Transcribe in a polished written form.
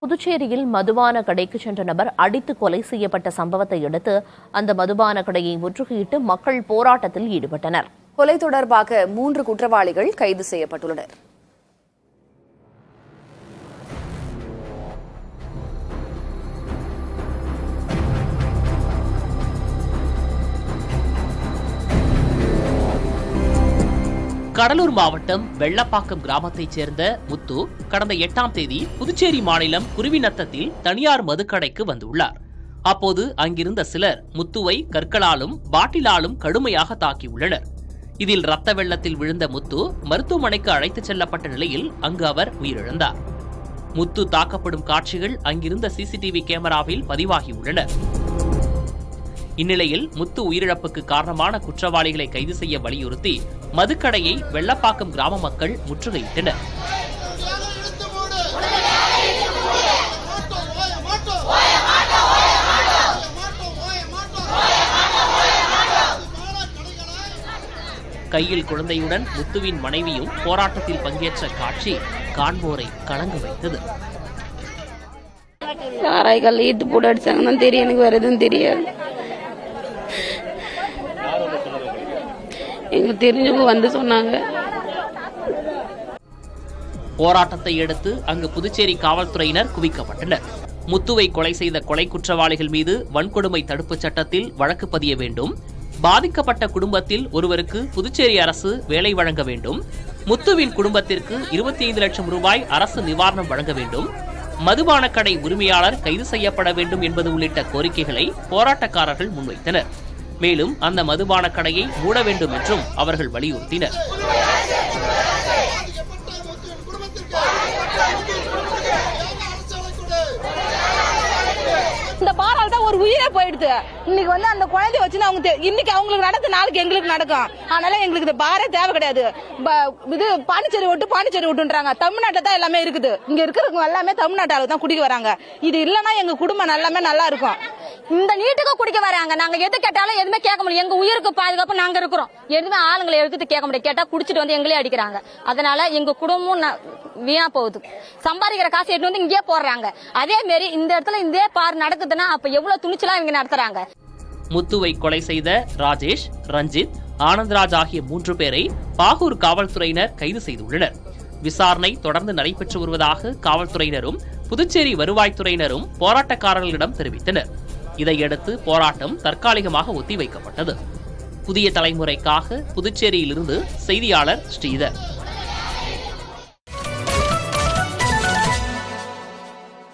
புதுச்சேரியில் மதுபான கடைக்கு சென்ற நபர் அடித்து கொலை செய்யப்பட்ட சம்பவத்தை அடுத்து அந்த மதுபான கடையை முற்றுகையிட்டு மக்கள் போராட்டத்தில் ஈடுபட்டனர். கொலை தொடர்பாக 3 குற்றவாளிகள் கைது செய்யப்பட்டுள்ளனர். கடலூர் மாவட்டம் வெள்ளப்பாக்கம் கிராமத்தைச் சேர்ந்த முத்து கடந்த 8ஆம் தேதி புதுச்சேரி மாநிலம் குருவிநத்தத்தில் தனியார் மதுக்கடைக்கு வந்துள்ளார். அப்போது அங்கிருந்த சிலர் முத்துவை கற்களாலும் பாட்டிலாலும் கடுமையாக தாக்கியுள்ளனர். இதில் ரத்த வெள்ளத்தில் விழுந்த முத்து மருத்துவமனைக்கு அழைத்துச் செல்லப்பட்ட நிலையில் அங்கு அவர் உயிரிழந்தார். முத்து தாக்கப்படும் காட்சிகள் அங்கிருந்த சிசிடிவி கேமராவில் பதிவாகியுள்ளன. இந்நிலையில் முத்து உயிரிழப்புக்கு காரணமான குற்றவாளிகளை கைது செய்ய வலியுறுத்தி மதுக்கடையை வெள்ளப்பாக்கம் கிராம மக்கள் முற்றுகையிட்டனர். கையில் குழந்தையுடன் முத்துவின் மனைவியும் போராட்டத்தில் பங்கேற்ற காட்சி காண்போரை கலங்க வைத்தது. சாராய்கள் ஈட்டு போட்டு அடிச்சாங்கன்னு தெரியும், எனக்கு வேற எதுவும் தெரியாது. எங்களுக்கு தெரிஞ்சவங்க வந்து சொன்னாங்க. போராட்டத்தை அடுத்து அங்கு புதுச்சேரி காவல்துறையினர் குவிக்கப்பட்டனர். முத்துவை கொலை செய்த கொலை குற்றவாளிகள் மீது வன்கொடுமை தடுப்புச் சட்டத்தில் வழக்கு பதிய வேண்டும். பாதிக்கப்பட்ட குடும்பத்தில் ஒருவருக்கு புதுச்சேரி அரசு வேலை வழங்க வேண்டும். முத்துவின் குடும்பத்திற்கு 25 லட்சம் ரூபாய் அரசு நிவாரணம் வழங்க வேண்டும். மதுபான கடை உரிமையாளர் கைது செய்யப்பட வேண்டும் என்பது உள்ளிட்ட கோரிக்கைகளை போராட்டக்காரர்கள் முன்வைத்தனர். மேலும் அந்த மதுபான கடையை மூட வேண்டும் என்றும் அவர்கள் வலியுறுத்தினர். இந்த பாரால் தான் ஒரு உயிரே போயிடுது. இன்னைக்கு வந்து அந்த குழந்தைய வச்சு அவங்க இன்னைக்கு அவங்களுக்கு நடந்து நாளைக்கு எங்களுக்கு நடக்கும். அதனால எங்களுக்கு இந்த பாரே தேவை கிடையாது. இது பாண்டிச்சேரி விட்டுன்றாங்க. தமிழ்நாட்டில் தான் எல்லாமே இருக்குது. இங்க இருக்கிறவங்க எல்லாமே தமிழ்நாட்டால தான் குடிக்க வராங்க. இது இல்லைன்னா எங்க குடும்பம் எல்லாமே நல்லா இருக்கும். இந்த நீட்டுக்கு குடிக்க வராங்க. நாங்க எது கேட்டாலும் எதுவுமே கேட்க முடியும். எங்க உயிருக்கு பாதுகாப்பு நாங்க இருக்கிறோம். எதுவுமே ஆளுங்களை எடுத்து கேட்க முடியாது. கேட்டா குடிச்சிட்டு வந்து எங்களே அடிக்கிறாங்க. அதனால எங்க குடும்பம் வீணா போகுது. சம்பாதிக்கிற காசு எடுத்து வந்து இங்கே போடுறாங்க. அதே மாதிரி இந்த இடத்துல இந்த பார் நடக்குதுன்னா அப்ப எவ்வளவு துணிச்சலா இவங்க நடத்துறாங்க. முத்துவை கொலை செய்த ராஜேஷ், ரஞ்சித், ஆனந்த்ராஜ் ஆகிய 3 பேரை பாகூர் காவல்துறையினர் கைது செய்துள்ளனர். விசாரணை தொடர்ந்து நடைபெற்று வருவதாக காவல்துறையினரும் புதுச்சேரி வருவாய்த்துறையினரும் போராட்டக்காரர்களிடம் தெரிவித்தனர். இதையடுத்து போராட்டம் தற்காலிகமாக ஒத்திவைக்கப்பட்டது. புதிய தலைமுறைக்காக புதுச்சேரியிலிருந்து செய்தியாளர் ஸ்ரீதர்.